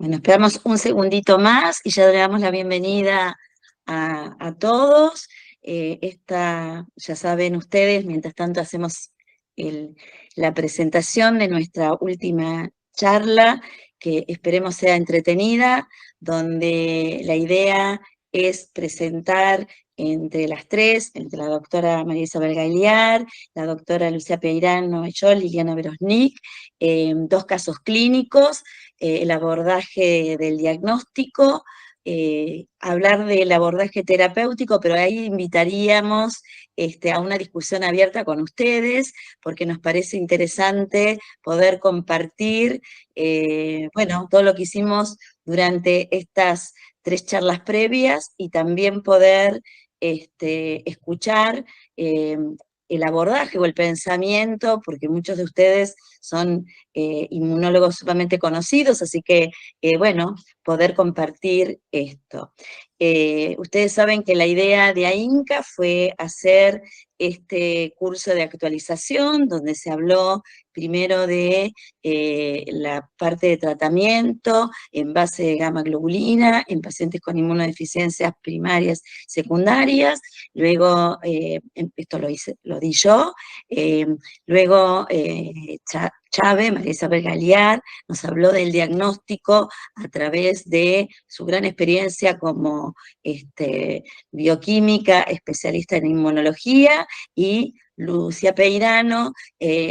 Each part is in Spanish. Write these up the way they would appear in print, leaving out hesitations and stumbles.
Bueno, esperamos un segundito más y ya le damos la bienvenida a todos. Ya saben ustedes, mientras tanto hacemos la presentación de nuestra última charla, que esperemos sea entretenida, donde la idea es presentar entre las tres, entre la doctora María Isabel Gagliar, la doctora Lucía Peirano y yo, Liliana Verosnik, dos casos clínicos, el abordaje del diagnóstico, hablar del abordaje terapéutico, pero ahí invitaríamos a una discusión abierta con ustedes, porque nos parece interesante poder compartir, bueno, todo lo que hicimos durante estas 3 charlas previas y también poder escuchar el abordaje o el pensamiento, porque muchos de ustedes son inmunólogos sumamente conocidos, así que, bueno, poder compartir esto. Ustedes saben que la idea de AINCA fue hacer este curso de actualización, donde se habló primero de la parte de tratamiento en base de gamma globulina en pacientes con inmunodeficiencias primarias, secundarias, luego, esto lo di yo, luego Chávez, María Isabel Gagliar, nos habló del diagnóstico a través de su gran experiencia como bioquímica, especialista en inmunología, y Lucía Peirano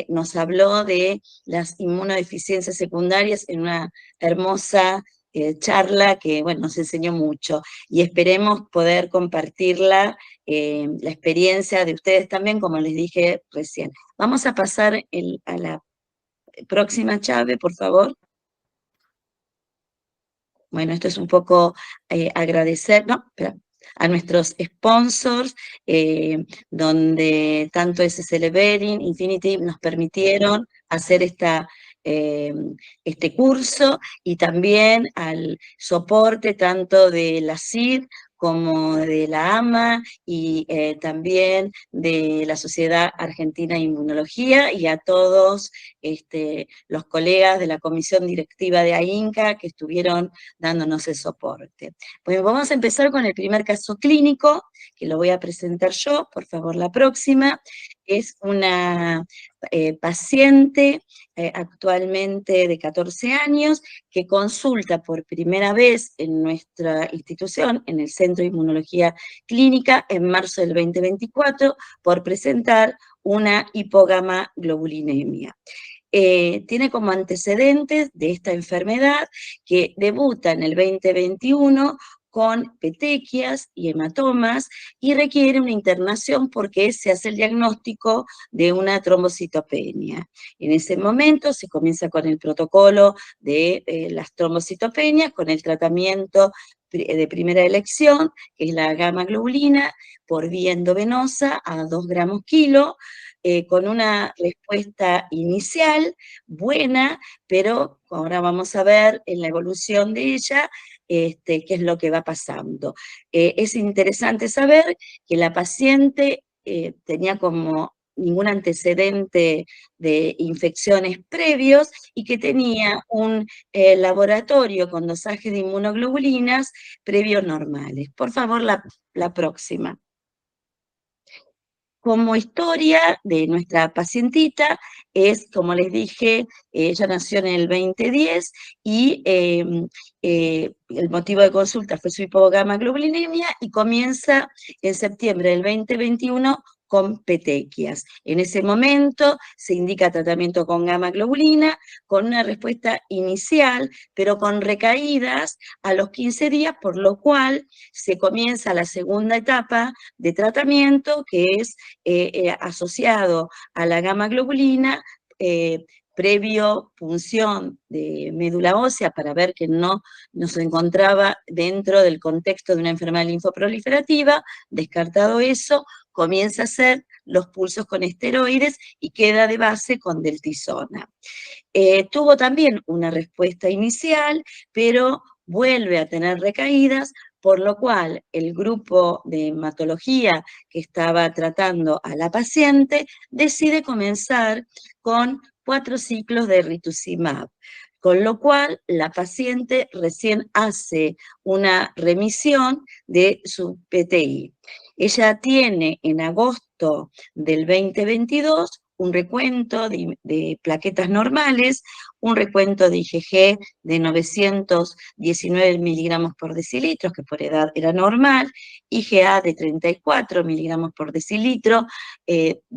nos habló de las inmunodeficiencias secundarias en una hermosa charla que, bueno, nos enseñó mucho, y esperemos poder compartirla, la experiencia de ustedes también, como les dije recién. Vamos a pasar a la próxima, Chávez, por favor. Bueno, esto es un poco agradecer, no, espera, a nuestros sponsors, donde tanto SSL Behring, Infinity nos permitieron hacer este curso, y también al soporte tanto de la CID como de la AMA y también de la Sociedad Argentina de Inmunología, y a todos los colegas de la comisión directiva de AINCA que estuvieron dándonos el soporte. Bueno, vamos a empezar con el primer caso clínico, que lo voy a presentar yo, por favor, la próxima. Es una paciente actualmente de 14 años, que consulta por primera vez en nuestra institución, en el Centro de Inmunología Clínica, en marzo del 2024, por presentar una hipogamaglobulinemia. Tiene como antecedentes de esta enfermedad que debuta en el 2021 con petequias y hematomas, y requiere una internación porque se hace el diagnóstico de una trombocitopenia. En ese momento se comienza con el protocolo de las trombocitopenias, con el tratamiento de primera elección, que es la gamma globulina por vía endovenosa a 2 gramos kilo, con una respuesta inicial buena, pero ahora vamos a ver en la evolución de ella qué es lo que va pasando. Es interesante saber que la paciente tenía como ningún antecedente de infecciones previos, y que tenía un laboratorio con dosaje de inmunoglobulinas previos normales. Por favor, la próxima. Como historia de nuestra pacientita, es, como les dije, ella nació en el 2010, y el motivo de consulta fue su hipogamaglobulinemia, y comienza en septiembre del 2021 con petequias. En ese momento se indica tratamiento con gamma globulina, con una respuesta inicial, pero con recaídas a los 15 días, por lo cual se comienza la segunda etapa de tratamiento, que es asociado a la gamma globulina, previo punción de médula ósea para ver que no nos encontraba dentro del contexto de una enfermedad linfoproliferativa. Descartado eso, comienza a hacer los pulsos con esteroides y queda de base con deltisona. Tuvo también una respuesta inicial, pero vuelve a tener recaídas, por lo cual el grupo de hematología que estaba tratando a la paciente decide comenzar con 4 ciclos de rituximab. con lo cual la paciente recién hace una remisión de su PTI. Ella tiene en agosto del 2022 un recuento de plaquetas normales, un recuento de IgG de 919 miligramos por decilitro, que por edad era normal, IgA de 34 miligramos por decilitro,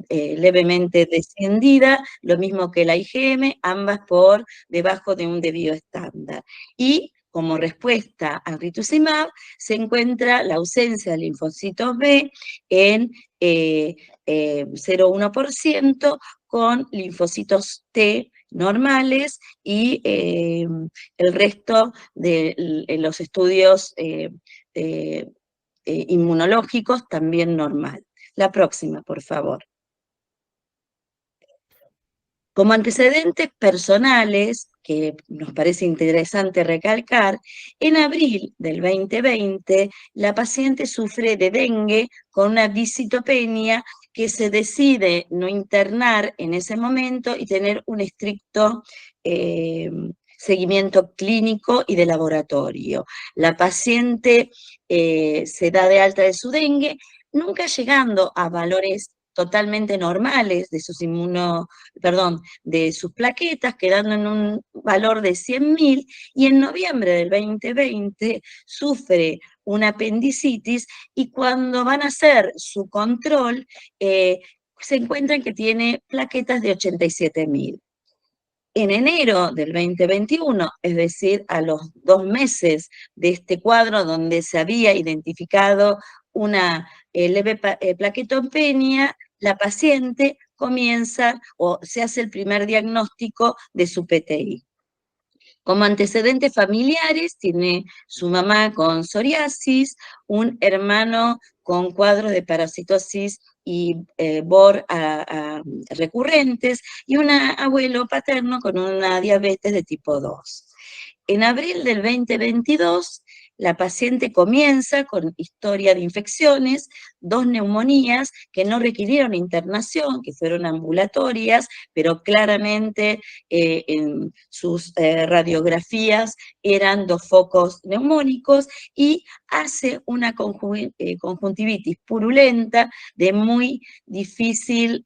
levemente descendida, lo mismo que la IgM, ambas por debajo de un debido estándar. Y como respuesta al rituximab, se encuentra la ausencia de linfocitos B en 0,1% con linfocitos T normales y el resto de los estudios inmunológicos también normal. La próxima, por favor. Como antecedentes personales, que nos parece interesante recalcar, en abril del 2020 la paciente sufre de dengue con una visitopenia que se decide no internar en ese momento y tener un estricto seguimiento clínico y de laboratorio. La paciente se da de alta de su dengue, nunca llegando a valores totalmente normales de sus de sus plaquetas, quedando en un valor de 100.000, y en noviembre del 2020 sufre una apendicitis y cuando van a hacer su control se encuentran que tiene plaquetas de 87.000. En enero del 2021, es decir, a los 2 meses de este cuadro donde se había identificado una leve plaquetopenia, la paciente comienza o se hace el primer diagnóstico de su PTI. Como antecedentes familiares, tiene su mamá con psoriasis, un hermano con cuadros de parasitosis y BOR recurrentes, y un abuelo paterno con una diabetes de tipo 2. En abril del 2022, la paciente comienza con historia de infecciones, 2 neumonías que no requirieron internación, que fueron ambulatorias, pero claramente en sus radiografías eran 2 focos neumónicos, y hace una conjuntivitis purulenta de muy difícil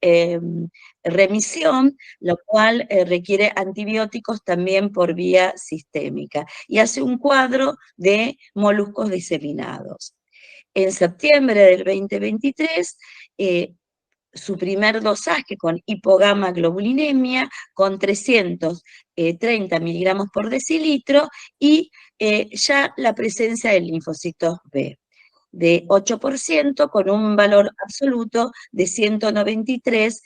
remisión, lo cual requiere antibióticos también por vía sistémica, y hace un cuadro de moluscos diseminados. En septiembre del 2023, su primer dosaje con hipogamaglobulinemia, con 330 miligramos por decilitro, y ya la presencia de linfocitos B de 8% con un valor absoluto de 193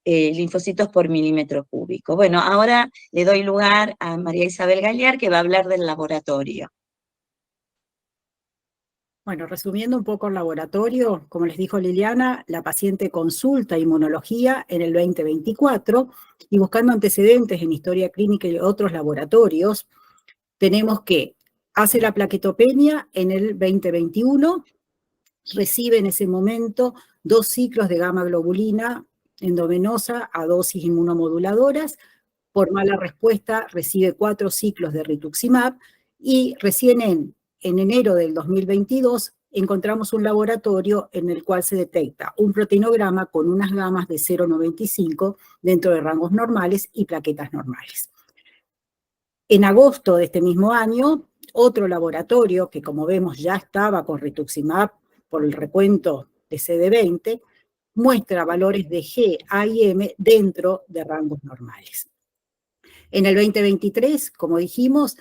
linfocitos por milímetro cúbico. Bueno, ahora le doy lugar a María Isabel Galliar, que va a hablar del laboratorio. Bueno, resumiendo un poco el laboratorio, como les dijo Liliana, la paciente consulta inmunología en el 2024 y buscando antecedentes en historia clínica y otros laboratorios, tenemos que hace la plaquetopenia en el 2021, recibe en ese momento 2 ciclos de gamma globulina endovenosa a dosis inmunomoduladoras, por mala respuesta recibe 4 ciclos de rituximab, y recién en enero del 2022 encontramos un laboratorio en el cual se detecta un proteinograma con unas gamas de 0,95 dentro de rangos normales y plaquetas normales. En agosto de este mismo año, otro laboratorio que, como vemos, ya estaba con rituximab por el recuento de CD20, muestra valores de G, A y M dentro de rangos normales. En el 2023, como dijimos,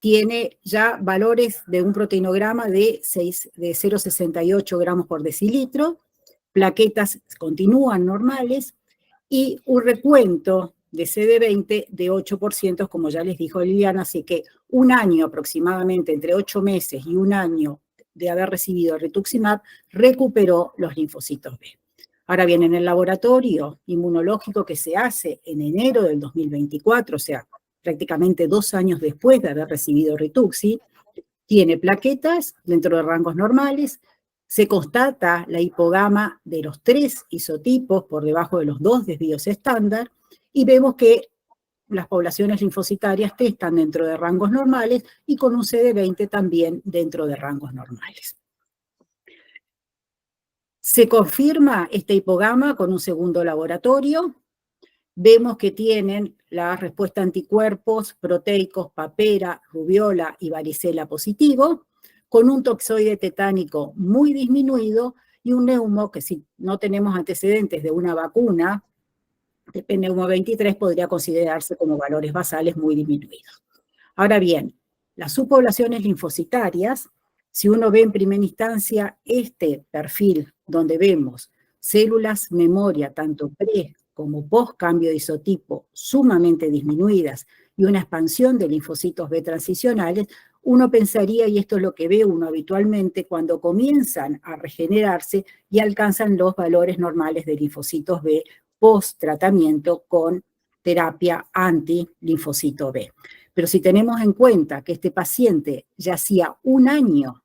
tiene ya valores de un proteinograma de 0,68 gramos por decilitro, plaquetas continúan normales, y un recuento de CD20 de 8%, como ya les dijo Liliana, así que un año aproximadamente, entre 8 meses y un año de haber recibido rituximab, recuperó los linfocitos B. Ahora bien, en el laboratorio inmunológico que se hace en enero del 2024, o sea, prácticamente 2 años después de haber recibido Rituxi, tiene plaquetas dentro de rangos normales, se constata la hipogama de los 3 isotipos por debajo de los 2 desvíos estándar, y vemos que las poblaciones linfocitarias T están dentro de rangos normales y con un CD20 también dentro de rangos normales. Se confirma esta hipogama con un segundo laboratorio. Vemos que tienen la respuesta a anticuerpos proteicos papera, rubiola y varicela positivo, con un toxoide tetánico muy disminuido y un neumo que, si no tenemos antecedentes de una vacuna de PNeumo 23, podría considerarse como valores basales muy disminuidos. Ahora bien, las subpoblaciones linfocitarias, si uno ve en primera instancia este perfil donde vemos células memoria, tanto pre como post cambio de isotipo, sumamente disminuidas y una expansión de linfocitos B transicionales, uno pensaría, y esto es lo que ve uno habitualmente, cuando comienzan a regenerarse y alcanzan los valores normales de linfocitos B post tratamiento con terapia anti-linfocito B. Pero si tenemos en cuenta que este paciente ya hacía un año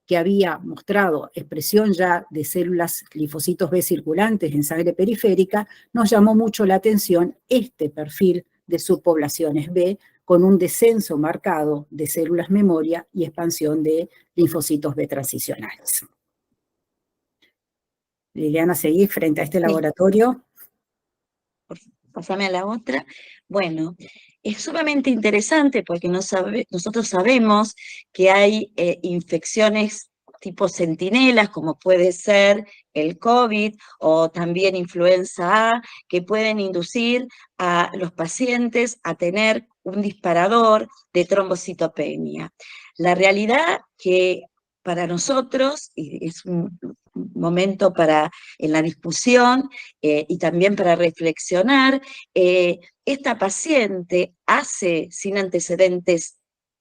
que había mostrado expresión ya de células linfocitos B circulantes en sangre periférica, nos llamó mucho la atención este perfil de subpoblaciones B con un descenso marcado de células memoria y expansión de linfocitos B transicionales. Liliana, ¿seguís frente a este laboratorio? Pásame a la otra. Bueno, es sumamente interesante porque nosotros sabemos que hay infecciones tipo centinelas, como puede ser el COVID o también influenza A, que pueden inducir a los pacientes a tener un disparador de trombocitopenia. La realidad que para nosotros, y es un momento para en la discusión y también para reflexionar, esta paciente hace sin antecedentes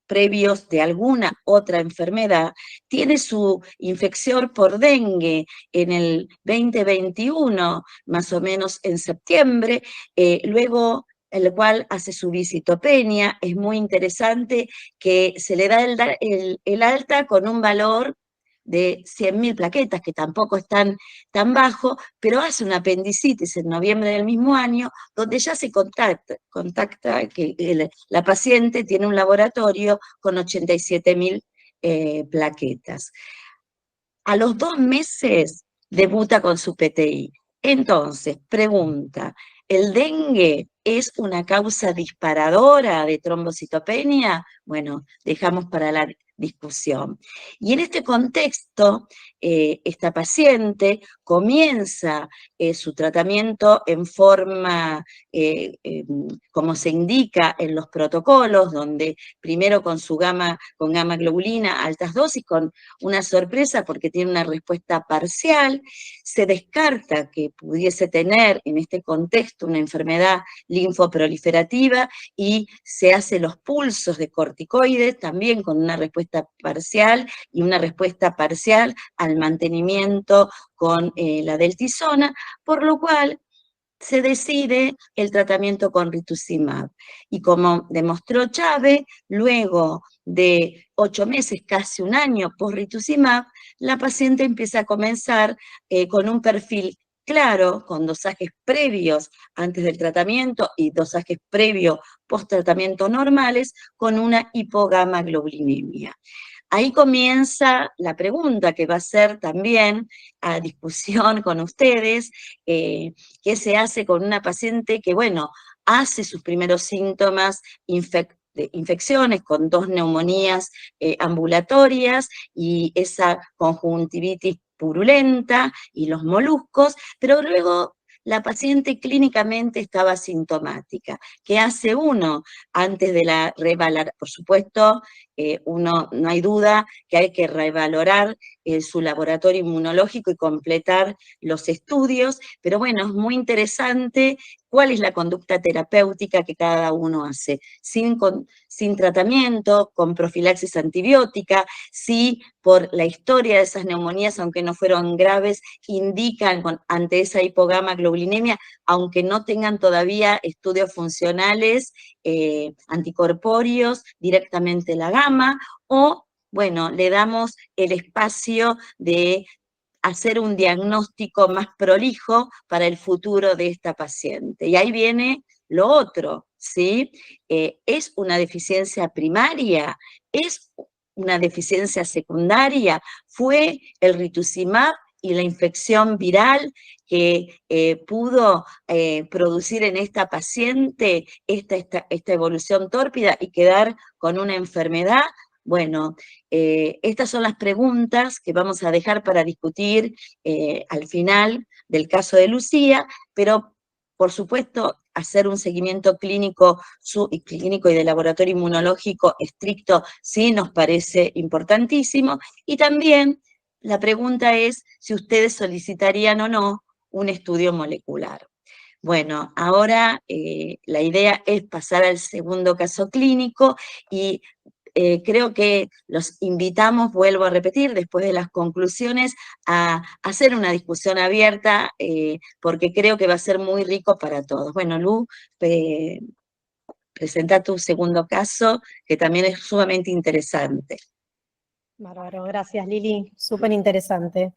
previos de alguna otra enfermedad, tiene su infección por dengue en el 2021, más o menos en septiembre, luego el cual hace su visitopenia. Es muy interesante que se le da el alta con un valor de 100.000 plaquetas, que tampoco es tan bajo, pero hace una apendicitis en noviembre del mismo año, donde ya se contacta que la paciente tiene un laboratorio con 87.000 plaquetas. A los 2 meses debuta con su PTI. Entonces, pregunta, ¿el dengue es una causa disparadora de trombocitopenia? Bueno, dejamos para la discusión. Y en este contexto, esta paciente comienza su tratamiento en forma, como se indica en los protocolos, donde primero con gamma globulina, altas dosis, con una sorpresa porque tiene una respuesta parcial. Se descarta que pudiese tener en este contexto una enfermedad linfoproliferativa y se hace los pulsos de corticoides también con una respuesta parcial y una respuesta parcial al mantenimiento con la deltisona, por lo cual se decide el tratamiento con rituximab. Y como demostró Chávez, luego de 8 meses, casi un año post-rituximab, la paciente empieza a comenzar con un perfil claro, con dosajes previos antes del tratamiento y dosajes previos post-tratamiento normales, con una hipogamaglobulinemia. Ahí comienza la pregunta que va a ser también a discusión con ustedes, qué se hace con una paciente que, bueno, hace sus primeros síntomas de infecciones con 2 neumonías ambulatorias y esa conjuntivitis purulenta y los moluscos, pero luego la paciente clínicamente estaba asintomática. ¿Qué hace uno antes de la revaloración? Por supuesto, no hay duda que hay que revalorar su laboratorio inmunológico y completar los estudios, pero bueno, es muy interesante cuál es la conducta terapéutica que cada uno hace, sin tratamiento, con profilaxis antibiótica, si por la historia de esas neumonías, aunque no fueron graves, indican ante esa hipogamaglobulinemia, aunque no tengan todavía estudios funcionales anticorpóreos, directamente la gama, o, bueno, le damos el espacio de hacer un diagnóstico más prolijo para el futuro de esta paciente. Y ahí viene lo otro, ¿sí? ¿Es una deficiencia primaria? ¿Es una deficiencia secundaria? ¿Fue el rituximab y la infección viral que pudo producir en esta paciente esta evolución tórpida y quedar con una enfermedad? Bueno, estas son las preguntas que vamos a dejar para discutir al final del caso de Lucía, pero por supuesto hacer un seguimiento clínico y de laboratorio inmunológico estricto sí nos parece importantísimo, y también la pregunta es si ustedes solicitarían o no un estudio molecular. Bueno, ahora la idea es pasar al segundo caso clínico y creo que los invitamos, vuelvo a repetir, después de las conclusiones, a hacer una discusión abierta, porque creo que va a ser muy rico para todos. Bueno, Lu, presenta tu segundo caso, que también es sumamente interesante. Bárbaro, gracias Lili, súper interesante.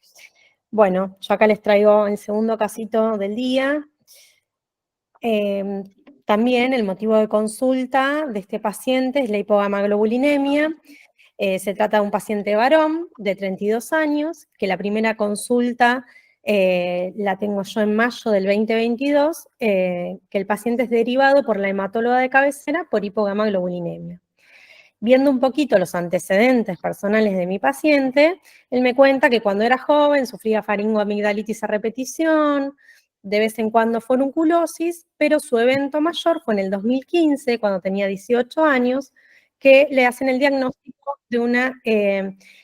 Bueno, yo acá les traigo el segundo casito del día. También el motivo de consulta de este paciente es la hipogamaglobulinemia. Se trata de un paciente varón de 32 años, que la primera consulta la tengo yo en mayo del 2022, que el paciente es derivado por la hematóloga de cabecera por hipogamaglobulinemia. Viendo un poquito los antecedentes personales de mi paciente, él me cuenta que cuando era joven sufría faringoamigdalitis a repetición, de vez en cuando forunculosis, pero su evento mayor fue en el 2015, cuando tenía 18 años, que le hacen el diagnóstico de una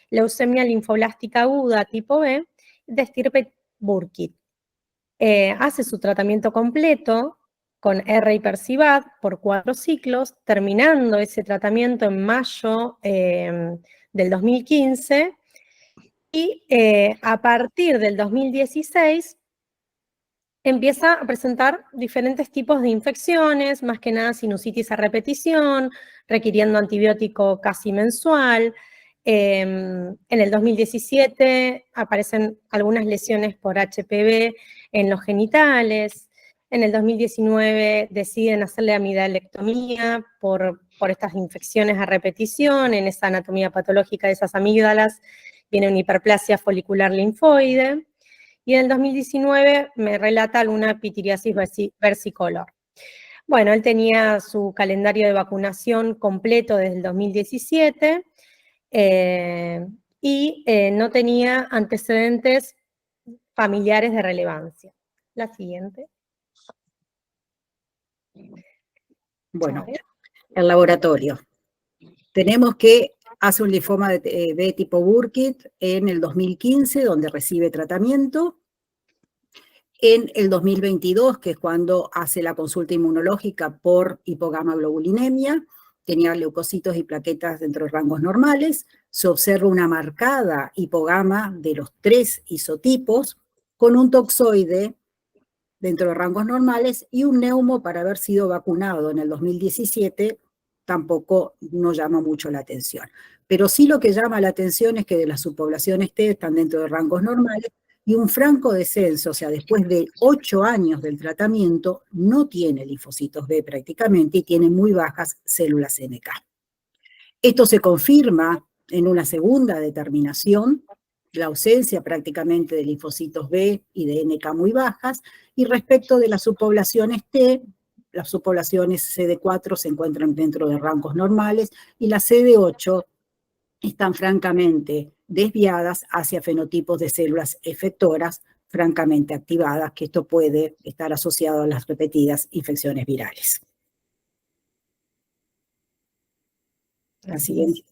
leucemia linfoblástica aguda tipo B de estirpe Burkitt. Hace su tratamiento completo con R-Hipercivad por 4 ciclos, terminando ese tratamiento en mayo del 2015, y a partir del 2016 empieza a presentar diferentes tipos de infecciones, más que nada sinusitis a repetición, requiriendo antibiótico casi mensual. En el 2017 aparecen algunas lesiones por HPV en los genitales. En el 2019 deciden hacerle amidalectomía por estas infecciones a repetición. En esa anatomía patológica de esas amígdalas viene una hiperplasia folicular linfoide. Y en el 2019 me relata alguna pitiriasis versicolor. Bueno, él tenía su calendario de vacunación completo desde el 2017 y no tenía antecedentes familiares de relevancia. La siguiente. Bueno, el laboratorio. Tenemos que hace un linfoma de B tipo Burkitt en el 2015, donde recibe tratamiento. En el 2022, que es cuando hace la consulta inmunológica por hipogamaglobulinemia, tenía leucocitos y plaquetas dentro de rangos normales, se observa una marcada hipogama de los 3 isotipos, con un toxoide dentro de rangos normales y un neumo para haber sido vacunado en el 2017, tampoco no llama mucho la atención. Pero sí lo que llama la atención es que de las subpoblaciones T están dentro de rangos normales y un franco descenso, o sea, después de 8 años del tratamiento, no tiene linfocitos B prácticamente y tiene muy bajas células NK. Esto se confirma en una segunda determinación, la ausencia prácticamente de linfocitos B y de NK muy bajas, y respecto de las subpoblaciones T, las subpoblaciones CD4 se encuentran dentro de rangos normales y las CD8 están francamente desviadas hacia fenotipos de células efectoras francamente activadas, que esto puede estar asociado a las repetidas infecciones virales. Así es.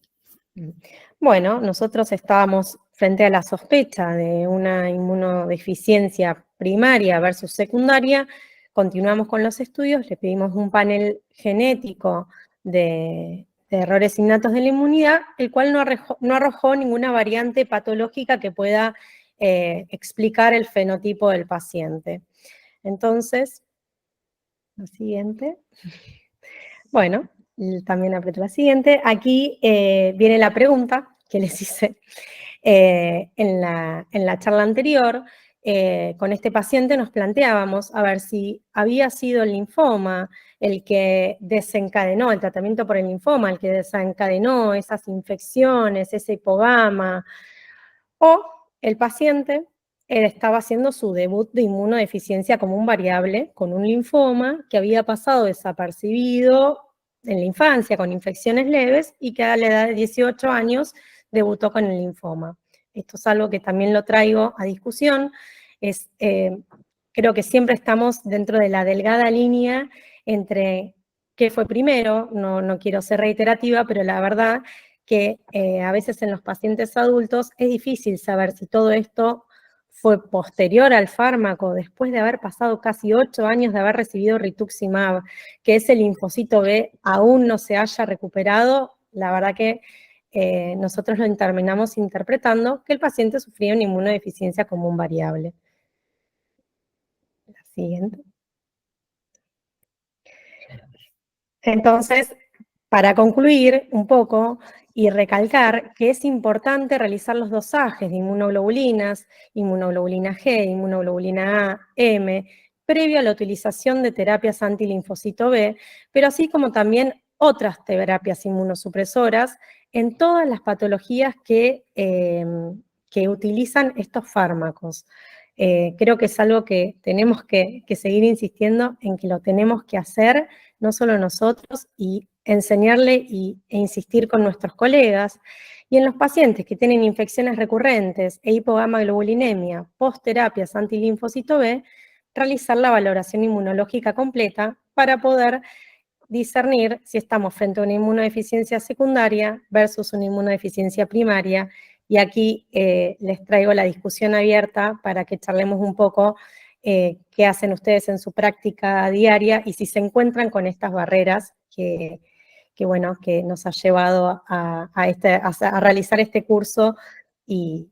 Bueno, nosotros estábamos frente a la sospecha de una inmunodeficiencia primaria versus secundaria. Continuamos con los estudios, le pedimos un panel genético de errores innatos de la inmunidad, el cual no arrojó ninguna variante patológica que pueda explicar el fenotipo del paciente. Entonces, la siguiente. Bueno, también aprieto la siguiente. Aquí viene la pregunta que les hice en la charla anterior. con este paciente nos planteábamos a ver si había sido el linfoma el que desencadenó, el tratamiento por el linfoma, el que desencadenó esas infecciones, ese hipogama, o el paciente estaba haciendo su debut de inmunodeficiencia común variable con un linfoma que había pasado desapercibido en la infancia con infecciones leves y que a la edad de 18 años debutó con el linfoma. Esto es algo que también lo traigo a discusión. Creo que siempre estamos dentro de la delgada línea entre qué fue primero, no quiero ser reiterativa, pero la verdad que a veces en los pacientes adultos es difícil saber si todo esto fue posterior al fármaco, después de haber pasado casi 8 años de haber recibido rituximab, que ese linfocito B aún no se haya recuperado. La verdad que nosotros lo terminamos interpretando que el paciente sufría una inmunodeficiencia común variable. La siguiente. Entonces, para concluir un poco y recalcar que es importante realizar los dosajes de inmunoglobulinas, inmunoglobulina G, inmunoglobulina A, M, previo a la utilización de terapias antilinfocito B, pero así como también otras terapias inmunosupresoras en todas las patologías que utilizan estos fármacos. Creo que es algo que tenemos que seguir insistiendo en que lo tenemos que hacer, no solo nosotros, y enseñarle e insistir con nuestros colegas. Y en los pacientes que tienen infecciones recurrentes e hipogamaglobulinemia post-terapias antilinfocito B, realizar la valoración inmunológica completa para poder discernir si estamos frente a una inmunodeficiencia secundaria versus una inmunodeficiencia primaria. Y aquí les traigo la discusión abierta para que charlemos un poco qué hacen ustedes en su práctica diaria y si se encuentran con estas barreras que nos ha llevado a realizar este curso y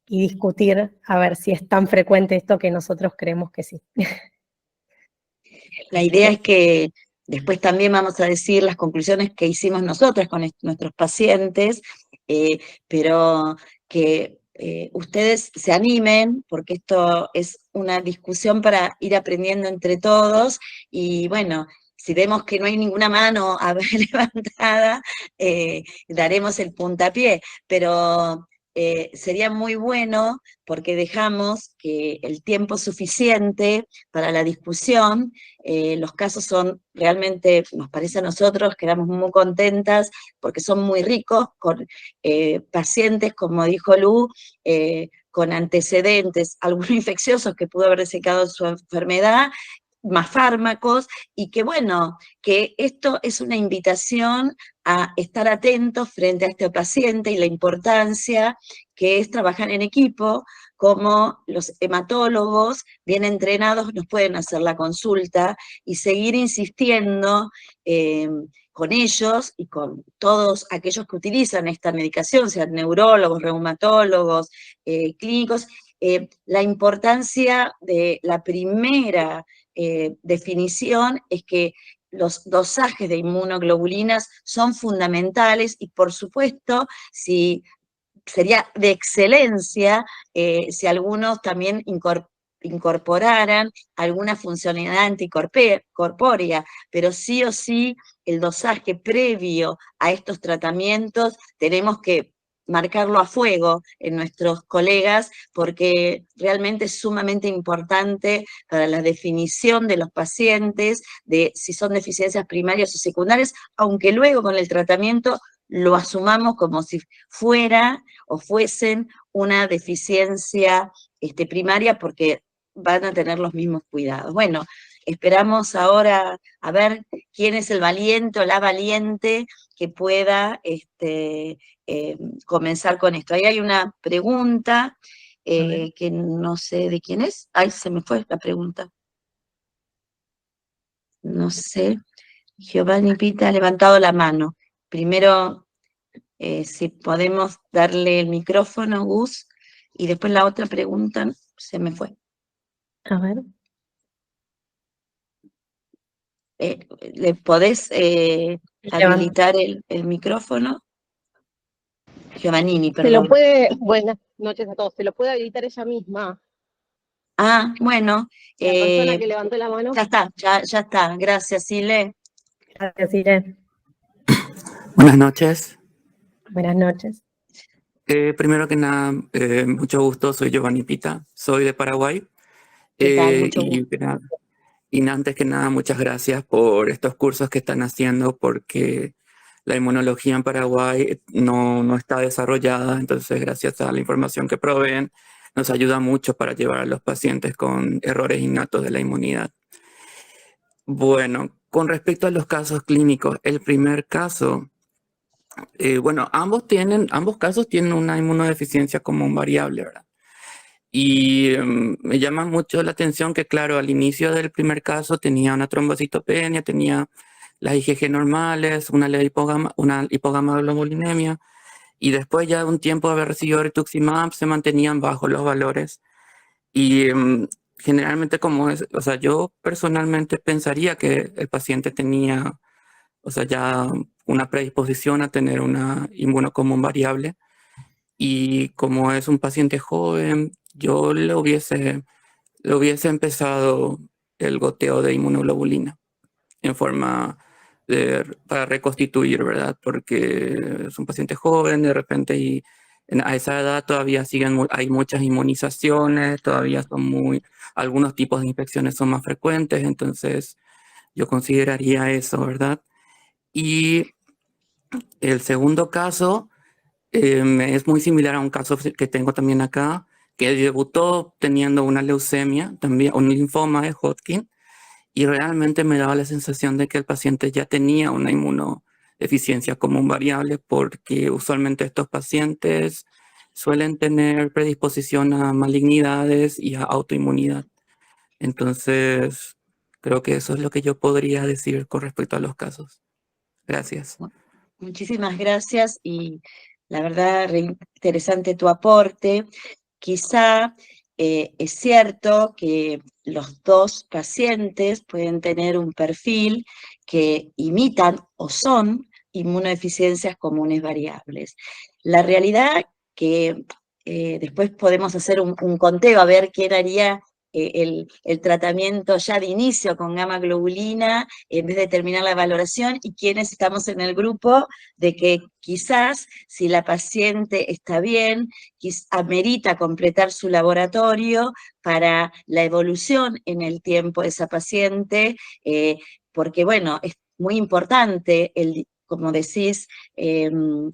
discutir a ver si es tan frecuente esto que nosotros creemos que sí. La idea es que después también vamos a decir las conclusiones que hicimos nosotras con nuestros pacientes, pero que ustedes se animen, porque esto es una discusión para ir aprendiendo entre todos, y bueno, si vemos que no hay ninguna mano levantada, daremos el puntapié, pero sería muy bueno porque dejamos que el tiempo suficiente para la discusión. Los casos son realmente, nos parece a nosotros, quedamos muy contentas porque son muy ricos, con pacientes, como dijo Lu, con antecedentes, algunos infecciosos que pudo haber desecado su enfermedad, más fármacos, y que bueno, que esto es una invitación a estar atentos frente a este paciente y la importancia que es trabajar en equipo, como los hematólogos bien entrenados nos pueden hacer la consulta y seguir insistiendo con ellos y con todos aquellos que utilizan esta medicación, sean neurólogos, reumatólogos, clínicos, la importancia de la primera definición es que los dosajes de inmunoglobulinas son fundamentales y, por supuesto, sería de excelencia si algunos también incorporaran alguna funcionalidad anticorpórea, pero sí o sí el dosaje previo a estos tratamientos tenemos que marcarlo a fuego en nuestros colegas, porque realmente es sumamente importante para la definición de los pacientes, de si son deficiencias primarias o secundarias, aunque luego con el tratamiento lo asumamos como si fuera o fuesen una deficiencia primaria, porque van a tener los mismos cuidados. Bueno, esperamos ahora a ver quién es el valiente o la valiente que pueda comenzar con esto. Ahí hay una pregunta que no sé de quién es. Ay, se me fue la pregunta. No sé. Giovanni Pita ha levantado la mano. Primero, si podemos darle el micrófono, Gus, y después la otra pregunta se me fue. A ver. ¿Le podés habilitar el micrófono? Giovannini, perdón. Buenas noches a todos, se lo puede habilitar ella misma. Ah, bueno. La persona que levantó la mano. Ya está. Gracias, Sile. Gracias, Irene. Buenas noches. Buenas noches. Primero que nada, mucho gusto, soy Giovanni Pita, soy de Paraguay. ¿Qué tal? Mucho gusto. Y antes que nada, muchas gracias por estos cursos que están haciendo, porque la inmunología en Paraguay no está desarrollada, entonces gracias a la información que proveen, nos ayuda mucho para llevar a los pacientes con errores innatos de la inmunidad. Bueno, con respecto a los casos clínicos, el primer caso, bueno, ambos casos tienen una inmunodeficiencia común variable, ¿verdad? Y me llama mucho la atención que, claro, al inicio del primer caso tenía una trombocitopenia, tenía las IgG normales, una hipogamaglobulinemia, y después ya de un tiempo de haber recibido rituximab se mantenían bajos los valores. Y generalmente o sea, yo personalmente pensaría que el paciente tenía, o sea, ya una predisposición a tener una inmunocomún variable. Y como es un paciente joven, yo le hubiese empezado el goteo de inmunoglobulina en forma para reconstituir, ¿verdad? Porque es un paciente joven, de repente, y a esa edad todavía hay muchas inmunizaciones, todavía algunos tipos de infecciones son más frecuentes, entonces yo consideraría eso, ¿verdad? Y el segundo caso es muy similar a un caso que tengo también acá, que debutó teniendo una leucemia, también un linfoma de Hodgkin, y realmente me daba la sensación de que el paciente ya tenía una inmunodeficiencia común variable, porque usualmente estos pacientes suelen tener predisposición a malignidades y a autoinmunidad. Entonces, creo que eso es lo que yo podría decir con respecto a los casos. Gracias. Muchísimas gracias y la verdad, interesante tu aporte. Quizá es cierto que los dos pacientes pueden tener un perfil que imitan o son inmunodeficiencias comunes variables. La realidad que después podemos hacer un conteo a ver quién haría el tratamiento ya de inicio con gamma globulina en vez de terminar la valoración y quienes estamos en el grupo de que quizás si la paciente está bien, amerita completar su laboratorio para la evolución en el tiempo de esa paciente, porque bueno, es muy importante como decís, el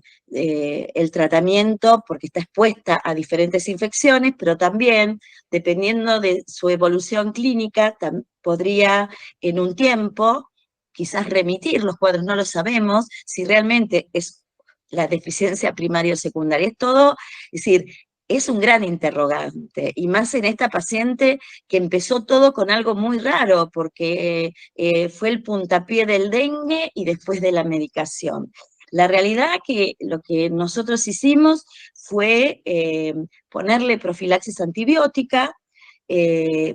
tratamiento porque está expuesta a diferentes infecciones, pero también, dependiendo de su evolución clínica, podría en un tiempo quizás remitir los cuadros, no lo sabemos, si realmente es la deficiencia primaria o secundaria. Es todo, es decir, es un gran interrogante, y más en esta paciente que empezó todo con algo muy raro, porque fue el puntapié del dengue y después de la medicación. La realidad que lo que nosotros hicimos fue ponerle profilaxis antibiótica,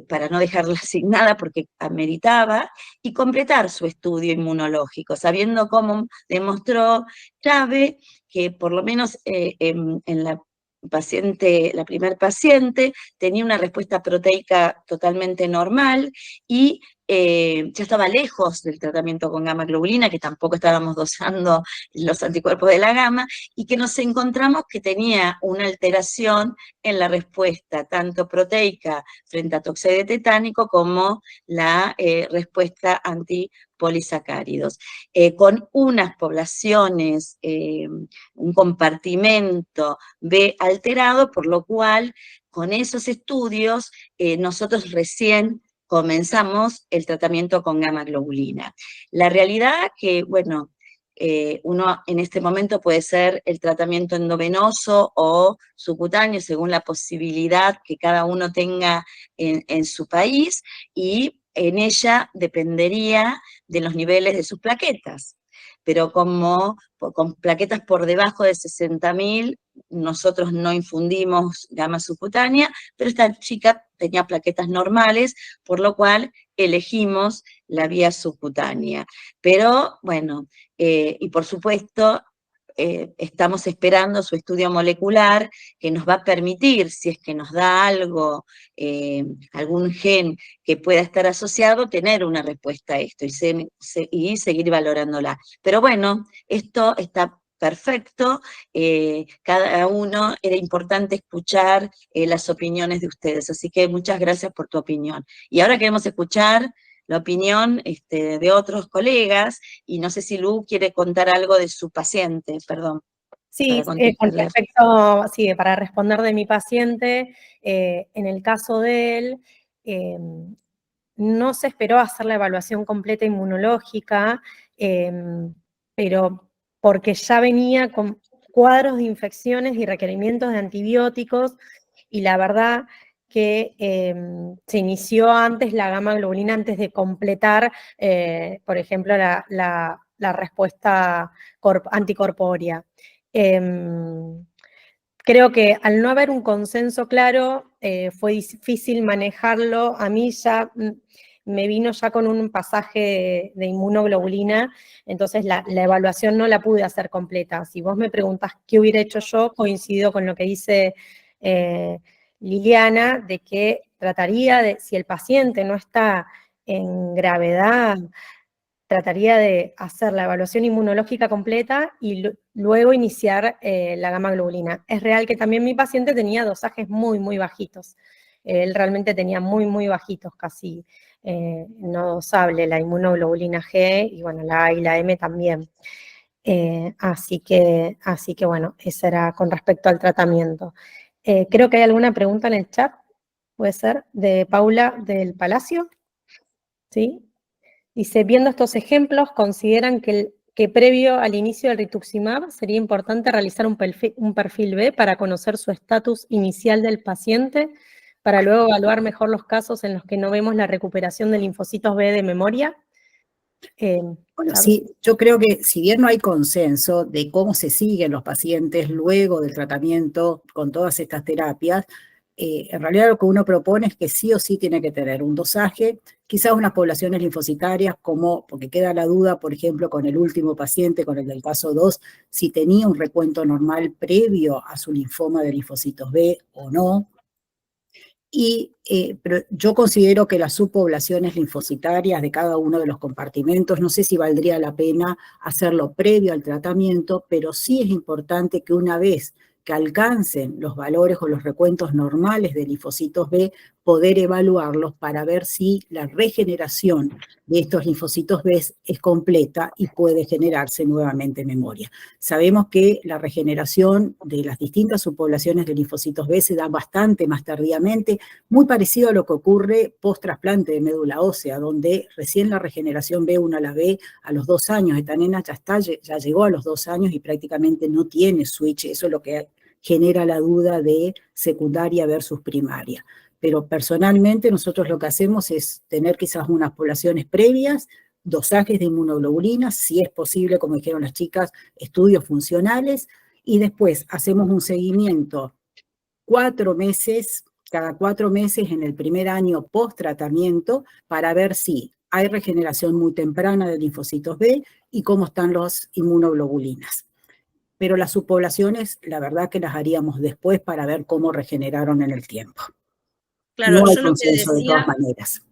para no dejarla asignada porque ameritaba, y completar su estudio inmunológico, sabiendo cómo demostró Chávez que por lo menos en la primer paciente tenía una respuesta proteica totalmente normal y ya estaba lejos del tratamiento con gamma globulina, que tampoco estábamos dosando los anticuerpos de la gamma, y que nos encontramos que tenía una alteración en la respuesta, tanto proteica frente a toxoide tetánico como la respuesta antipolisacáridos, con unas poblaciones, un compartimento B alterado, por lo cual con esos estudios nosotros recién comenzamos el tratamiento con gamma globulina. La realidad que, bueno, uno en este momento puede ser el tratamiento endovenoso o subcutáneo según la posibilidad que cada uno tenga en su país, y en ella dependería de los niveles de sus plaquetas. Pero como con plaquetas por debajo de 60.000, nosotros no infundimos gamma subcutánea, pero esta chica tenía plaquetas normales, por lo cual elegimos la vía subcutánea. Pero bueno, y por supuesto, estamos esperando su estudio molecular que nos va a permitir, si es que nos da algo, algún gen que pueda estar asociado, tener una respuesta a esto y seguir valorándola. Pero bueno, esto está perfecto, cada uno, era importante escuchar las opiniones de ustedes, así que muchas gracias por tu opinión. Y ahora queremos escuchar la opinión de otros colegas, y no sé si Lu quiere contar algo de su paciente, perdón. Sí, con respecto, sí, para responder de mi paciente, en el caso de él, no se esperó hacer la evaluación completa inmunológica, pero porque ya venía con cuadros de infecciones y requerimientos de antibióticos, y la verdad que se inició antes la gamma globulina antes de completar, por ejemplo, la respuesta anticorpórea. Creo que al no haber un consenso claro, fue difícil manejarlo. A mí ya me vino ya con un pasaje de inmunoglobulina, entonces la evaluación no la pude hacer completa. Si vos me preguntás qué hubiera hecho yo, coincido con lo que dice Liliana, de que trataría de, si el paciente no está en gravedad, trataría de hacer la evaluación inmunológica completa y luego iniciar la gamma globulina. Es real que también mi paciente tenía dosajes muy, muy bajitos. Él realmente tenía muy, muy bajitos, casi no dosable, la inmunoglobulina G, y bueno, la A y la M también. Así que bueno, eso era con respecto al tratamiento. Creo que hay alguna pregunta en el chat, puede ser, de Paula del Palacio, ¿sí? Dice, viendo estos ejemplos, ¿consideran que previo al inicio del rituximab sería importante realizar un perfil B para conocer su estatus inicial del paciente, para luego evaluar mejor los casos en los que no vemos la recuperación de linfocitos B de memoria? Bueno, sí, yo creo que si bien no hay consenso de cómo se siguen los pacientes luego del tratamiento con todas estas terapias, en realidad lo que uno propone es que sí o sí tiene que tener un dosaje, quizás unas poblaciones linfocitarias, porque queda la duda, por ejemplo, con el último paciente, con el del caso 2, si tenía un recuento normal previo a su linfoma de linfocitos B o no. Pero yo considero que las subpoblaciones linfocitarias de cada uno de los compartimentos, no sé si valdría la pena hacerlo previo al tratamiento, pero sí es importante que una vez que alcancen los valores o los recuentos normales de linfocitos B, poder evaluarlos para ver si la regeneración de estos linfocitos B es completa y puede generarse nuevamente memoria. Sabemos que la regeneración de las distintas subpoblaciones de linfocitos B se da bastante más tardíamente, muy parecido a lo que ocurre post-trasplante de médula ósea, donde recién la regeneración B uno la ve a los 2 años. Esta nena ya llegó a los 2 años y prácticamente no tiene switch. Eso es lo que genera la duda de secundaria versus primaria. Pero personalmente nosotros lo que hacemos es tener quizás unas poblaciones previas, dosajes de inmunoglobulina, si es posible, como dijeron las chicas, estudios funcionales, y después hacemos un seguimiento 4 meses, cada 4 meses en el primer año post-tratamiento, para ver si hay regeneración muy temprana de linfocitos B y cómo están las inmunoglobulinas. Pero las subpoblaciones, la verdad que las haríamos después para ver cómo regeneraron en el tiempo. Claro, no hay yo lo que consenso de todas decía maneras.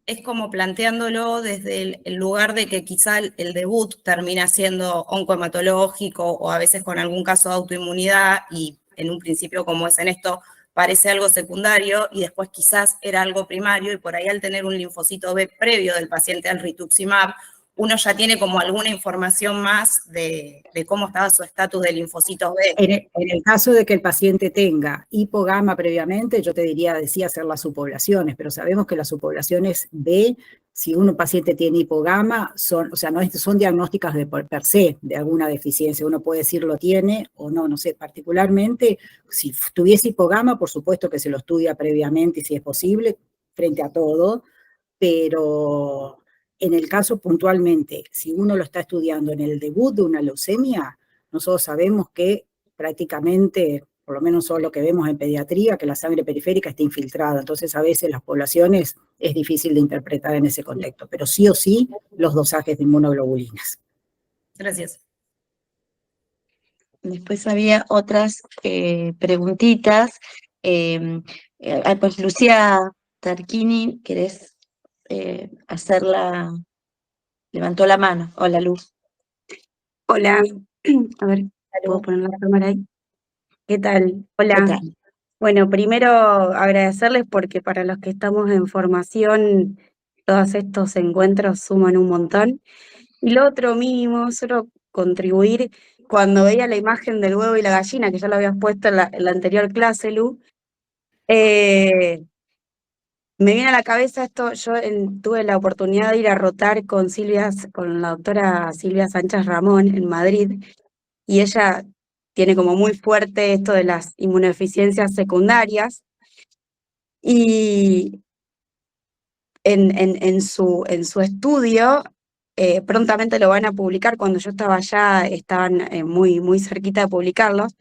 es como planteándolo desde el lugar de que quizá el debut termina siendo oncohematológico o a veces con algún caso de autoinmunidad, y en un principio, como es en esto, parece algo secundario y después quizás era algo primario, y por ahí al tener un linfocito B previo del paciente al rituximab, uno ya tiene como alguna información más de cómo estaba su estatus de linfocitos B. En el caso de que el paciente tenga hipogama previamente, yo te decía hacer las subpoblaciones, pero sabemos que las subpoblaciones B, si un paciente tiene hipogama, son diagnósticas per se de alguna deficiencia. Uno puede decir lo tiene o no, no sé, particularmente si tuviese hipogama, por supuesto que se lo estudia previamente y si es posible, frente a todo, pero en el caso puntualmente, si uno lo está estudiando en el debut de una leucemia, nosotros sabemos que prácticamente, por lo menos son lo que vemos en pediatría, que la sangre periférica está infiltrada. Entonces, a veces las poblaciones es difícil de interpretar en ese contexto, pero sí o sí los dosajes de inmunoglobulinas. Gracias. Después había otras preguntitas. Pues Lucía Tarquini, ¿querés hacerla? Levantó la mano. Hola, Luz. Hola, a ver, ¿puedo Salud. poner la cámara ahí? ¿Qué tal? ¿Qué Hola. tal? Bueno, primero agradecerles porque para los que estamos en formación, todos estos encuentros suman un montón. Y lo otro mínimo, solo contribuir, cuando veía la imagen del huevo y la gallina, que ya lo habías puesto en la anterior clase, Lu, me viene a la cabeza esto, tuve la oportunidad de ir a rotar con la doctora Silvia Sánchez Ramón en Madrid, y ella tiene como muy fuerte esto de las inmunodeficiencias secundarias, y en su estudio, prontamente lo van a publicar, cuando yo estaba allá estaban muy, muy cerquita de publicarlos,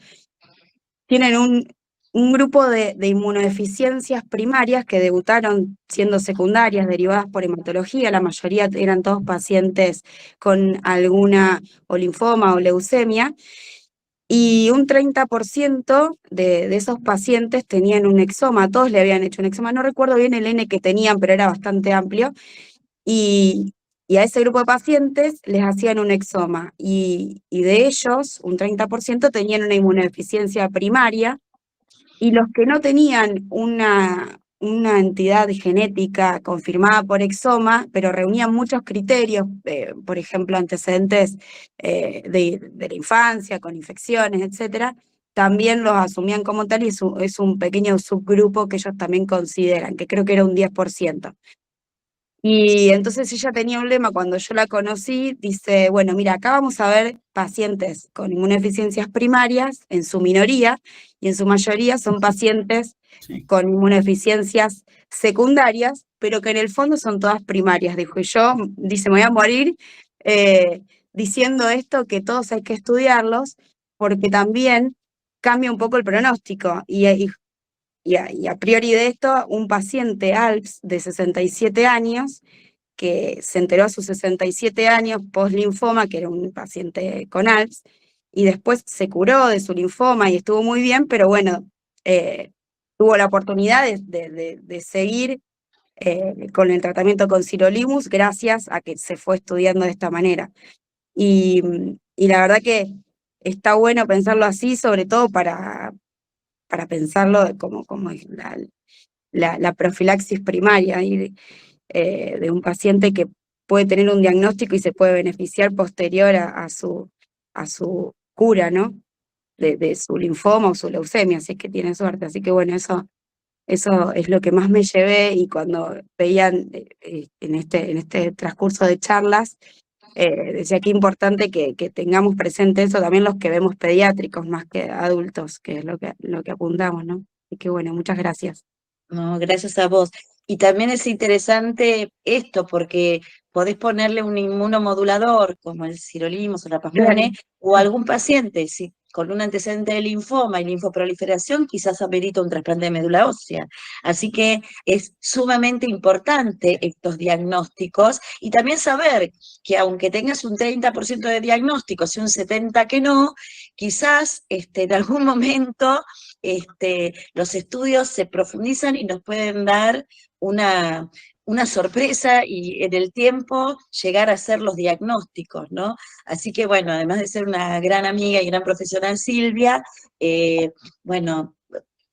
tienen un grupo de inmunodeficiencias primarias que debutaron siendo secundarias, derivadas por hematología, la mayoría eran todos pacientes con alguna o linfoma o leucemia, y un 30% de esos pacientes tenían un exoma, todos le habían hecho un exoma, no recuerdo bien el N que tenían, pero era bastante amplio, y a ese grupo de pacientes les hacían un exoma, y de ellos, un 30% tenían una inmunodeficiencia primaria, y los que no tenían una entidad genética confirmada por exoma, pero reunían muchos criterios, por ejemplo, antecedentes de la infancia, con infecciones, etcétera, también los asumían como tal, y es un pequeño subgrupo que ellos también consideran, que creo que era un 10%. Y entonces ella tenía un lema cuando yo la conocí, dice, bueno, mira, acá vamos a ver pacientes con inmunodeficiencias primarias, en su minoría, y en su mayoría son pacientes con inmunodeficiencias secundarias, pero que en el fondo son todas primarias, dijo. Y yo, dice, me voy a morir diciendo esto, que todos hay que estudiarlos, porque también cambia un poco el pronóstico. Y a priori de esto, un paciente ALPS de 67 años, que se enteró a sus 67 años post-linfoma, que era un paciente con ALPS, y después se curó de su linfoma y estuvo muy bien, pero bueno, tuvo la oportunidad de seguir con el tratamiento con sirolimus gracias a que se fue estudiando de esta manera. Y la verdad que está bueno pensarlo así, sobre todo para pensarlo como la profilaxis primaria de un paciente que puede tener un diagnóstico y se puede beneficiar posterior a su cura, ¿no? De su linfoma o su leucemia, si es que tiene suerte. Así que bueno, eso es lo que más me llevé, y cuando veían en este transcurso de charlas, decía que importante que tengamos presente eso también los que vemos pediátricos más que adultos, que es lo que apuntamos, ¿no? Así que bueno, muchas gracias. No, gracias a vos. Y también es interesante esto porque podés ponerle un inmunomodulador como el sirolimus o la pasmune, o algún paciente con un antecedente de linfoma y linfoproliferación quizás amerita un trasplante de médula ósea. Así que es sumamente importante estos diagnósticos, y también saber que aunque tengas un 30% de diagnósticos y un 70% que no, quizás en algún momento los estudios se profundizan y nos pueden dar una sorpresa, y en el tiempo llegar a hacer los diagnósticos, ¿no? Así que bueno, además de ser una gran amiga y gran profesional, Silvia, bueno,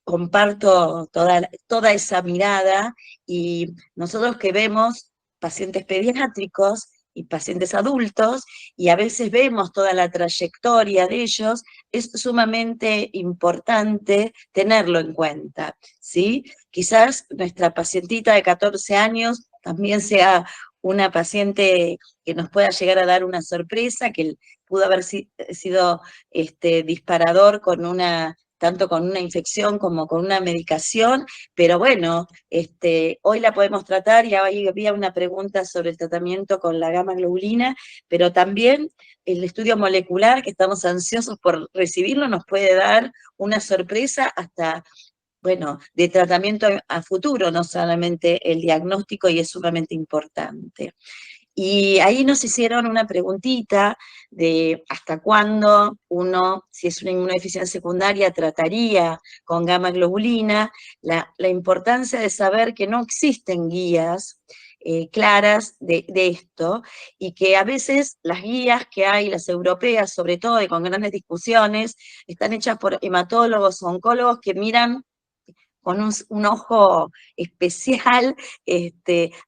comparto toda esa mirada, y nosotros que vemos pacientes pediátricos y pacientes adultos, y a veces vemos toda la trayectoria de ellos, es sumamente importante tenerlo en cuenta, ¿sí? Quizás nuestra pacientita de 14 años también sea una paciente que nos pueda llegar a dar una sorpresa, que pudo haber sido disparador tanto con una infección como con una medicación, pero bueno, hoy la podemos tratar, y ahí había una pregunta sobre el tratamiento con la gamma globulina, pero también el estudio molecular, que estamos ansiosos por recibirlo, nos puede dar una sorpresa hasta, bueno, de tratamiento a futuro, no solamente el diagnóstico, y es sumamente importante. Y ahí nos hicieron una preguntita de hasta cuándo uno, si es una inmunodeficiencia secundaria, trataría con gamma globulina, la importancia de saber que no existen guías claras de esto, y que a veces las guías que hay, las europeas sobre todo, y con grandes discusiones, están hechas por hematólogos o oncólogos que miran con un ojo especial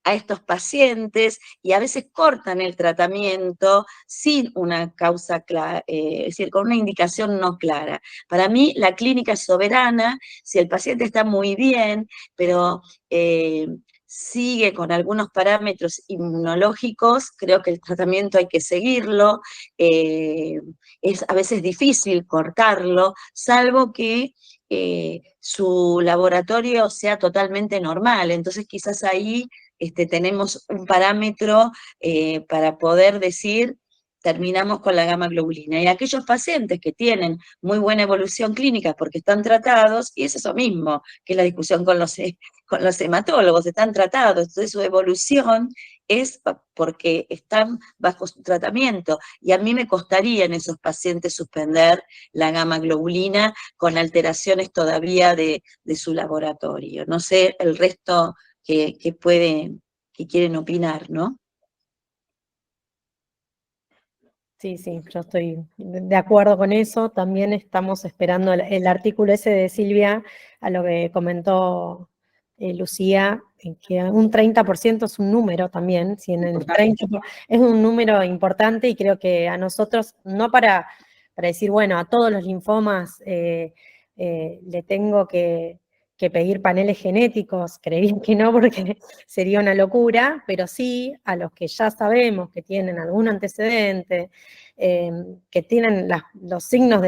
a estos pacientes, y a veces cortan el tratamiento sin una causa clara, es decir, con una indicación no clara. Para mí la clínica es soberana. Si el paciente está muy bien, pero sigue con algunos parámetros inmunológicos, creo que el tratamiento hay que seguirlo. Es a veces difícil cortarlo, salvo que su laboratorio sea totalmente normal. Entonces quizás ahí tenemos un parámetro para poder decir, terminamos con la gamma globulina. Y aquellos pacientes que tienen muy buena evolución clínica porque están tratados, y es eso mismo, que es la discusión con los hematólogos, están tratados, entonces su evolución es porque están bajo su tratamiento. Y a mí me costaría en esos pacientes suspender la gamma globulina con alteraciones todavía de su laboratorio. No sé el resto que quieren opinar, ¿no? Sí, yo estoy de acuerdo con eso. También estamos esperando el artículo ese de Silvia, a lo que comentó Lucía, que un 30% es un número también, si en el 30% es un número importante, y creo que a nosotros, no para decir, bueno, a todos los linfomas le tengo que pedir paneles genéticos, creería que no, porque sería una locura, pero sí a los que ya sabemos que tienen algún antecedente, que tienen los signos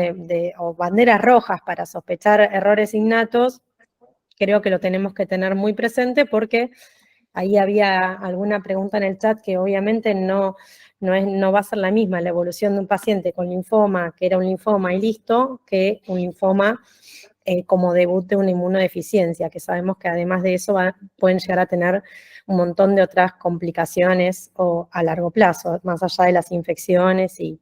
o banderas rojas para sospechar errores innatos, creo que lo tenemos que tener muy presente, porque ahí había alguna pregunta en el chat que obviamente no va a ser la misma la evolución de un paciente con linfoma, que era un linfoma y listo, que un linfoma como debut de una inmunodeficiencia, que sabemos que además de eso pueden llegar a tener un montón de otras complicaciones a largo plazo, más allá de las infecciones y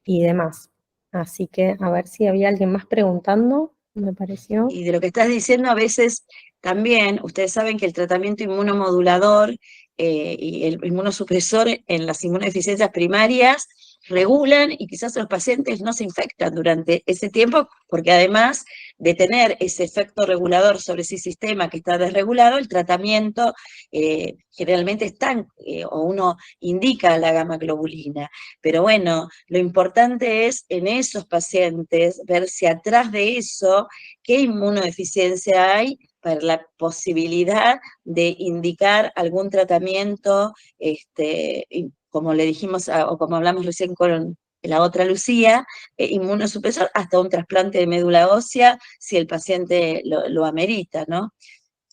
demás. Así que a ver si había alguien más preguntando, me pareció. Y de lo que estás diciendo, a veces también, ustedes saben que el tratamiento inmunomodulador y el inmunosupresor en las inmunodeficiencias primarias regulan, y quizás los pacientes no se infectan durante ese tiempo, porque además de tener ese efecto regulador sobre ese sistema que está desregulado, el tratamiento generalmente está, o uno indica la gamma globulina. Pero bueno, lo importante es en esos pacientes ver si atrás de eso qué inmunodeficiencia hay, para la posibilidad de indicar algún tratamiento, como le dijimos, o como hablamos recién con la otra Lucía, inmunosupresor, hasta un trasplante de médula ósea, si el paciente lo amerita, ¿no?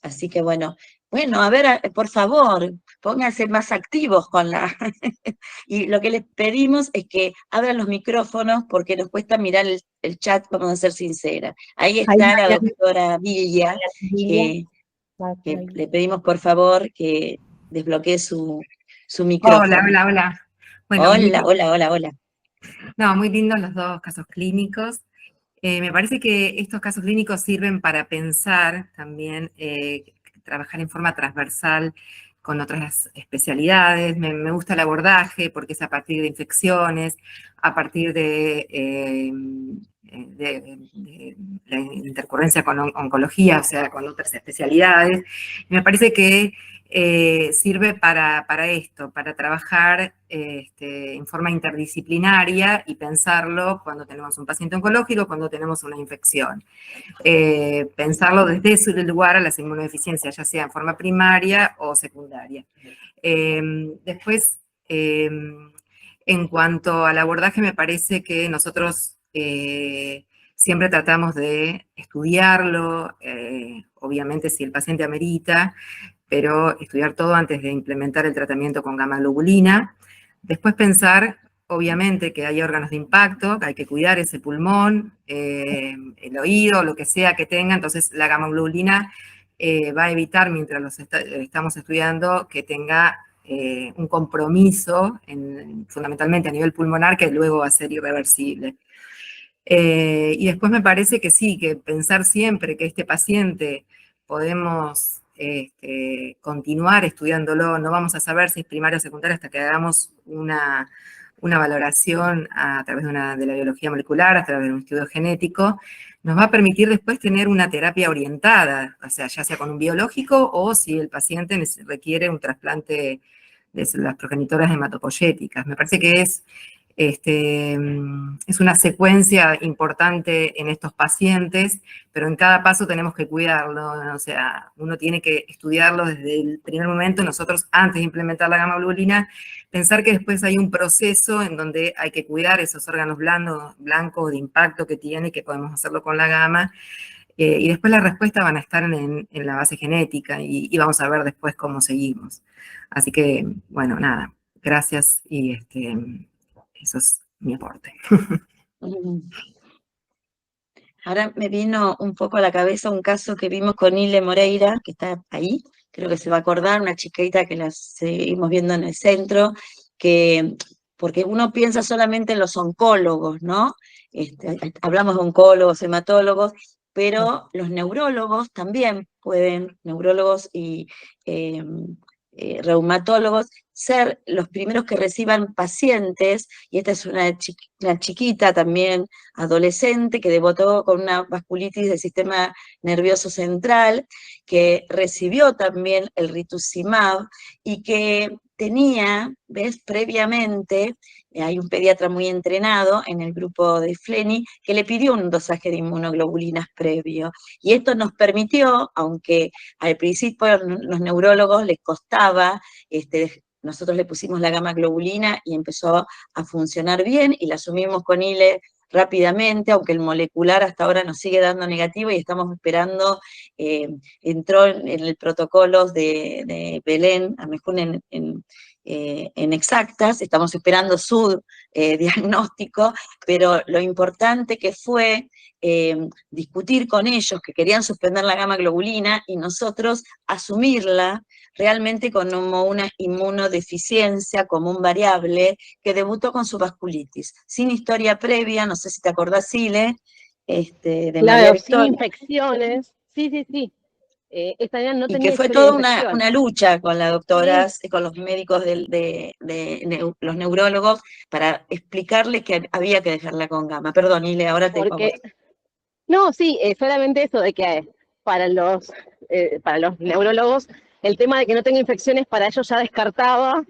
Así que bueno, a ver, por favor, pónganse más activos con la... Y lo que les pedimos es que abran los micrófonos, porque nos cuesta mirar el chat, vamos a ser sinceras. Ahí está la doctora Villa, que le pedimos por favor que desbloquee su micrófono. Hola. Bueno, Hola. no, muy lindos los dos casos clínicos. Me parece que estos casos clínicos sirven para pensar también, trabajar en forma transversal con otras especialidades. Me gusta el abordaje porque es a partir de infecciones, a partir de la intercurrencia con oncología, o sea, con otras especialidades. Me parece que sirve para esto, para trabajar en forma interdisciplinaria y pensarlo cuando tenemos un paciente oncológico, cuando tenemos una infección. Pensarlo desde ese lugar a las inmunodeficiencias, ya sea en forma primaria o secundaria. Después, en cuanto al abordaje, me parece que nosotros siempre tratamos de estudiarlo, obviamente si el paciente amerita, pero estudiar todo antes de implementar el tratamiento con gamma globulina. Después pensar, obviamente, que hay órganos de impacto, que hay que cuidar ese pulmón, el oído, lo que sea que tenga. Entonces la gamma globulina va a evitar, mientras estamos estudiando, que tenga un compromiso, fundamentalmente a nivel pulmonar, que luego va a ser irreversible. Y después me parece que sí, que pensar siempre que este paciente podemos continuar estudiándolo, no vamos a saber si es primaria o secundaria hasta que hagamos una valoración a través de la biología molecular, a través de un estudio genético, nos va a permitir después tener una terapia orientada, o sea, ya sea con un biológico o si el paciente requiere un trasplante de células progenitoras hematopoyéticas. Me parece que es una secuencia importante en estos pacientes, pero en cada paso tenemos que cuidarlo, ¿no? O sea, uno tiene que estudiarlo desde el primer momento. Nosotros, antes de implementar la gamma globulina, pensar que después hay un proceso en donde hay que cuidar esos órganos blancos de impacto que tiene, que podemos hacerlo con la gamma, y después las respuestas van a estar en la base genética, y vamos a ver después cómo seguimos. Así que, bueno, nada, gracias, y eso es mi aporte. Ahora me vino un poco a la cabeza un caso que vimos con Ile Moreira, que está ahí, creo que se va a acordar, una chiquita que la seguimos viendo en el centro, porque uno piensa solamente en los oncólogos, ¿no? Hablamos de oncólogos, hematólogos, pero los neurólogos también pueden, neurólogos y reumatólogos, ser los primeros que reciban pacientes, y esta es una chiquita también, adolescente, que debutó con una vasculitis del sistema nervioso central, que recibió también el rituximab, y que tenía, ¿ves? Previamente, hay un pediatra muy entrenado en el grupo de Fleni, que le pidió un dosaje de inmunoglobulinas previo, y esto nos permitió, aunque al principio a los neurólogos les costaba, nosotros le pusimos la gamma globulina y empezó a funcionar bien, y la asumimos con Ile rápidamente, aunque el molecular hasta ahora nos sigue dando negativo y estamos esperando, entró en el protocolo de Belén, a mejor en Exactas, estamos esperando su diagnóstico, pero lo importante que fue discutir con ellos que querían suspender la gamma globulina y nosotros asumirla realmente como una inmunodeficiencia común variable que debutó con su vasculitis, sin historia previa, no sé si te acordás, Ile, de María Claro, sin Victoria. infecciones. Sí. Esta niña no Y tenía que fue historia de toda infección. una lucha con la doctora, Sí. con los médicos los neurólogos, para explicarle que había que dejarla con gamma. Perdón, Ile, ahora te digo a vos. Porque, no, sí, solamente eso de que para los neurólogos, el tema de que no tenga infecciones para ellos ya descartaba,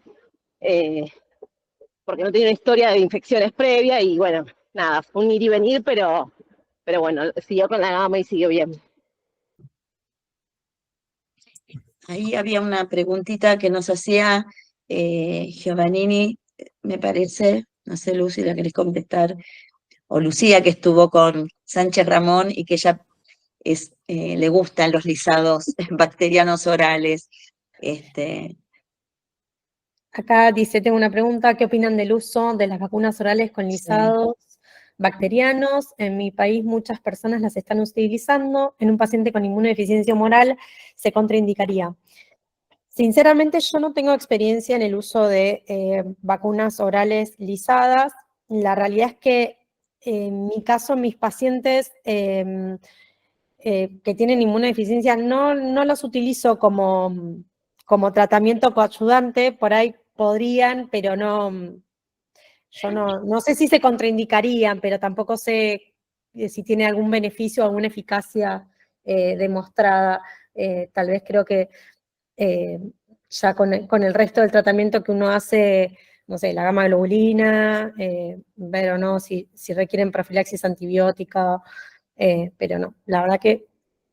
porque no tenía una historia de infecciones previa, y bueno, nada, fue un ir y venir, pero bueno, siguió con la gama y siguió bien. Ahí había una preguntita que nos hacía Giovannini, me parece, no sé, Lucy, la querés contestar, o Lucía, que estuvo con Sánchez Ramón y que ella le gustan los lisados bacterianos orales. Acá dice, tengo una pregunta, ¿qué opinan del uso de las vacunas orales con lisados bacterianos? En mi país muchas personas las están utilizando. En un paciente con inmunodeficiencia humoral se contraindicaría. Sinceramente, yo no tengo experiencia en el uso de vacunas orales lisadas. La realidad es que en mi caso, mis pacientes que tienen inmunodeficiencia no los utilizo como tratamiento coayudante. Por ahí podrían, pero no, yo no sé si se contraindicarían, pero tampoco sé si tiene algún beneficio o alguna eficacia demostrada. Tal vez creo que ya con el resto del tratamiento que uno hace, no sé, la gamma globulina, ver o no si requieren profilaxis antibiótica, pero no, la verdad que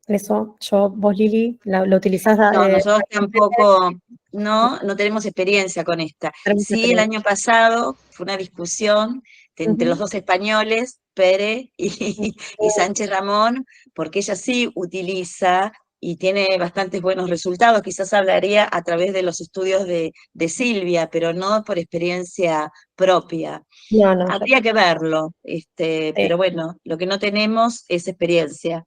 eso, vos Lili, lo utilizás. No, nosotros tampoco, no tenemos experiencia con esta. Sí, el año pasado fue una discusión entre los dos españoles, Pérez y Sánchez Ramón, porque ella sí utiliza y tiene bastantes buenos resultados. Quizás hablaría a través de los estudios de Silvia, pero no por experiencia propia. No, Habría que verlo, pero bueno, lo que no tenemos es experiencia.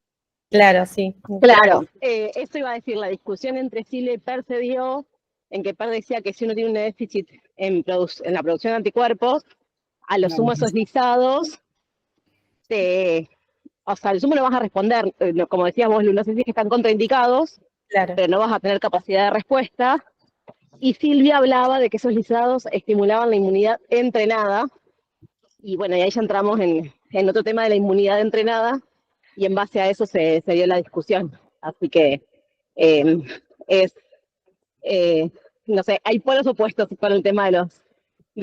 Claro, sí. Claro, esto iba a decir, la discusión entre Silvia y Per se dio en que Per decía que si uno tiene un déficit en la producción de anticuerpos, a los sumo esos lisados, o sea, al sumo no vas a responder, como decías vos, Lu, no sé si es que están contraindicados, Claro. pero no vas a tener capacidad de respuesta. Y Silvia hablaba de que esos lisados estimulaban la inmunidad entrenada, y bueno, y ahí ya entramos en otro tema de la inmunidad entrenada, y en base a eso se dio la discusión. Así que no sé, hay polos opuestos para el tema de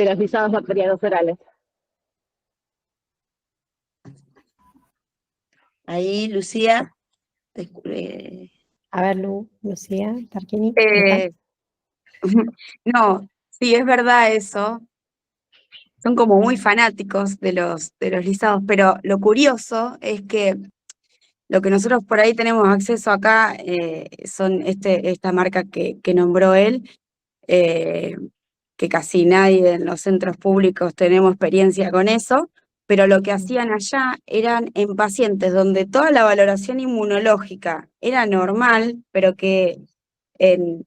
los lisados bacterianos orales. Ahí, Lucía. A ver, Lucía, Tarquini. No, sí, es verdad eso. Son como muy fanáticos de los lisados, pero lo curioso es que lo que nosotros por ahí tenemos acceso acá son esta marca que nombró él, que casi nadie en los centros públicos tenemos experiencia con eso, pero lo que hacían allá eran en pacientes donde toda la valoración inmunológica era normal, pero que en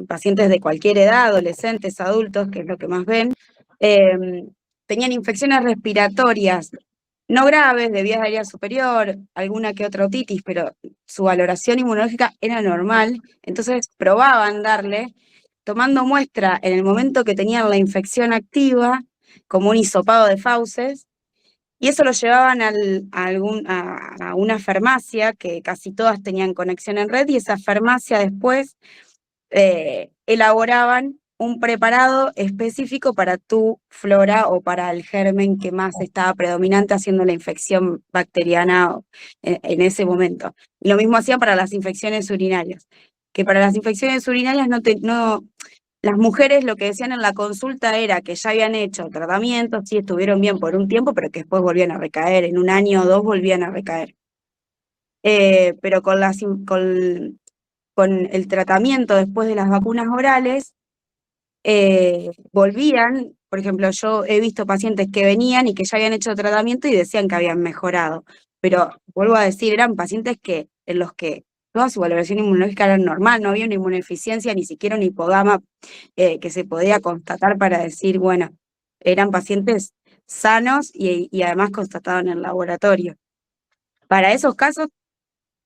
pacientes de cualquier edad, adolescentes, adultos, que es lo que más ven, tenían infecciones respiratorias no graves, de vías aéreas superior, alguna que otra otitis, pero su valoración inmunológica era normal, entonces probaban darle, tomando muestra en el momento que tenían la infección activa, como un hisopado de fauces, y eso lo llevaban a una farmacia, que casi todas tenían conexión en red, y esa farmacia después elaboraban un preparado específico para tu flora o para el germen que más estaba predominante haciendo la infección bacteriana en ese momento. Y lo mismo hacían para las infecciones urinarias, que para las infecciones urinarias las mujeres lo que decían en la consulta era que ya habían hecho tratamientos, sí estuvieron bien por un tiempo, pero que después volvían a recaer, en un año o dos volvían a recaer. Pero con el tratamiento después de las vacunas orales, volvían, por ejemplo, yo he visto pacientes que venían y que ya habían hecho tratamiento y decían que habían mejorado, pero vuelvo a decir, eran pacientes en los que toda su valoración inmunológica era normal, no había una inmunodeficiencia, ni siquiera un hipogama que se podía constatar para decir, bueno, eran pacientes sanos y además constatados en el laboratorio. Para esos casos,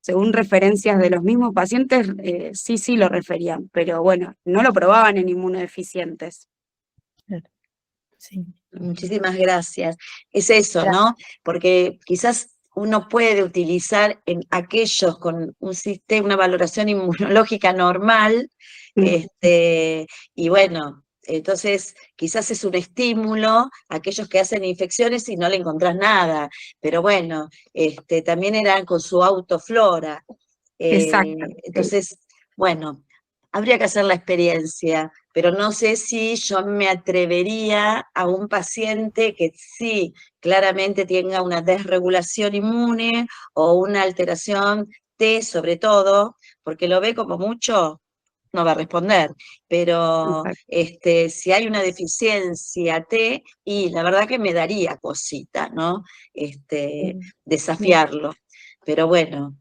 según referencias de los mismos pacientes, sí lo referían, pero bueno, no lo probaban en inmunodeficientes. Sí. Muchísimas gracias. Es eso, ¿no? Porque quizás uno puede utilizar en aquellos con un sistema, una valoración inmunológica normal, y bueno, entonces quizás es un estímulo a aquellos que hacen infecciones y no le encontrás nada, pero bueno, también eran con su autoflora. Exacto. Entonces, bueno, habría que hacer la experiencia, pero no sé si yo me atrevería a un paciente que sí claramente tenga una desregulación inmune o una alteración T sobre todo, porque lo ve como mucho, no va a responder, pero si hay una deficiencia T, y la verdad que me daría cosita, ¿no? Desafiarlo, pero bueno,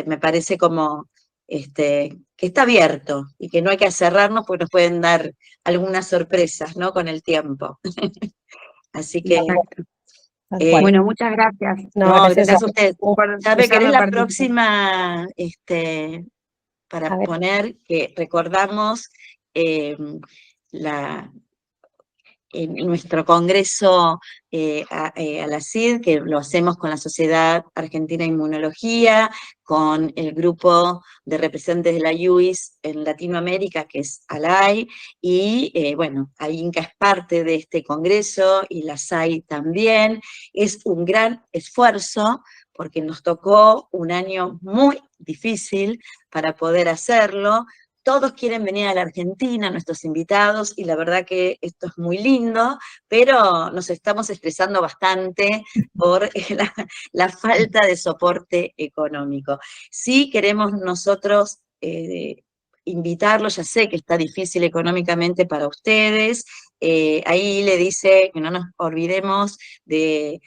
me parece como que está abierto y que no hay que cerrarnos porque nos pueden dar algunas sorpresas, ¿no? Con el tiempo. Así que... bueno, muchas gracias. No, gracias a usted. ¿Sabe que eres la participar. próxima para poner que recordamos en nuestro congreso a la CID, que lo hacemos con la Sociedad Argentina de Inmunología, con el grupo de representantes de la UIS en Latinoamérica, que es ALAI, y bueno, AINCA es parte de este congreso, y la SAI también. Es un gran esfuerzo, porque nos tocó un año muy difícil para poder hacerlo. Todos quieren venir a la Argentina, nuestros invitados, y la verdad que esto es muy lindo, pero nos estamos estresando bastante por la falta de soporte económico. Sí queremos nosotros invitarlos, ya sé que está difícil económicamente para ustedes, ahí le dice que no nos olvidemos es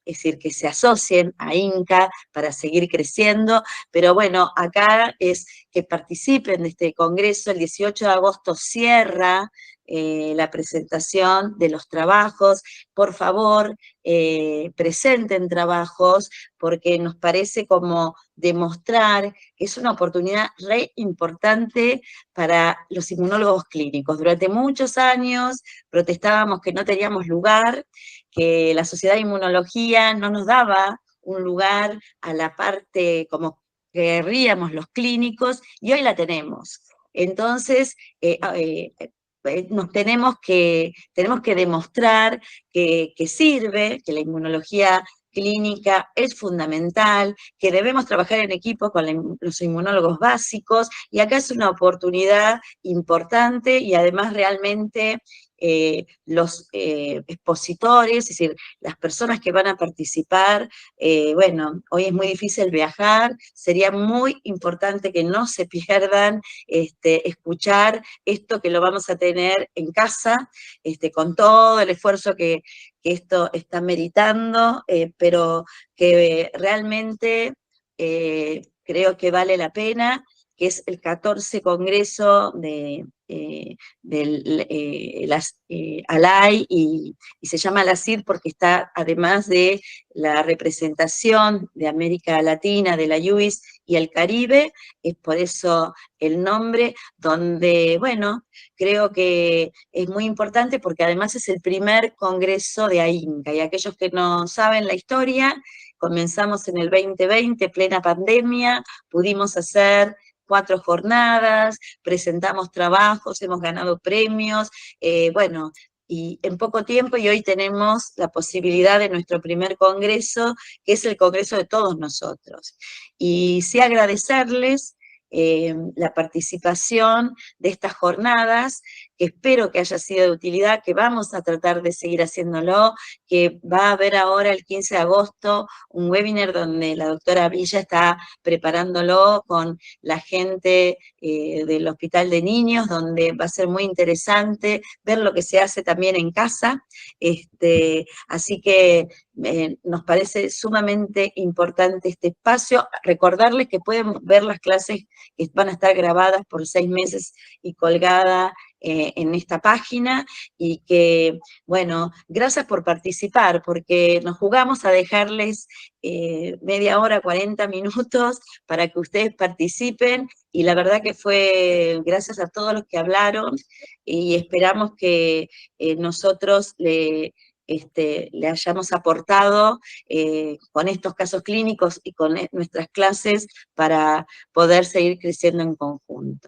decir, que se asocien a INCA para seguir creciendo, pero bueno, acá es que participen de este congreso. El 18 de agosto cierra la presentación de los trabajos. Por favor, presenten trabajos, porque nos parece como demostrar que es una oportunidad re importante para los inmunólogos clínicos. Durante muchos años protestábamos que no teníamos lugar, que la Sociedad de Inmunología no nos daba un lugar a la parte como querríamos los clínicos, y hoy la tenemos. Entonces, tenemos que demostrar que sirve, que la inmunología clínica es fundamental, que debemos trabajar en equipo con los inmunólogos básicos, y acá es una oportunidad importante, y además realmente los expositores, es decir, las personas que van a participar, bueno, hoy es muy difícil viajar, sería muy importante que no se pierdan escuchar esto, que lo vamos a tener en casa, con todo el esfuerzo que esto está meritando, pero que realmente creo que vale la pena, que es el 14 Congreso ALAI, y se llama la CID porque está, además de la representación de América Latina, de la UIS y el Caribe, es por eso el nombre, donde, bueno, creo que es muy importante porque además es el primer congreso de AINCA, y aquellos que no saben la historia, comenzamos en el 2020, plena pandemia, pudimos hacer 4 jornadas, presentamos trabajos, hemos ganado premios, bueno, y en poco tiempo, y hoy tenemos la posibilidad de nuestro primer congreso, que es el congreso de todos nosotros. Y sí agradecerles la participación de estas jornadas, que espero que haya sido de utilidad, que vamos a tratar de seguir haciéndolo, que va a haber ahora el 15 de agosto un webinar donde la doctora Villa está preparándolo con la gente del Hospital de Niños, donde va a ser muy interesante ver lo que se hace también en casa, así que nos parece sumamente importante este espacio. Recordarles que pueden ver las clases que van a estar grabadas por 6 meses y colgadas en esta página, y que, bueno, gracias por participar, porque nos jugamos a dejarles media hora, 40 minutos, para que ustedes participen, y la verdad que fue gracias a todos los que hablaron, y esperamos que nosotros le hayamos aportado con estos casos clínicos y con nuestras clases para poder seguir creciendo en conjunto.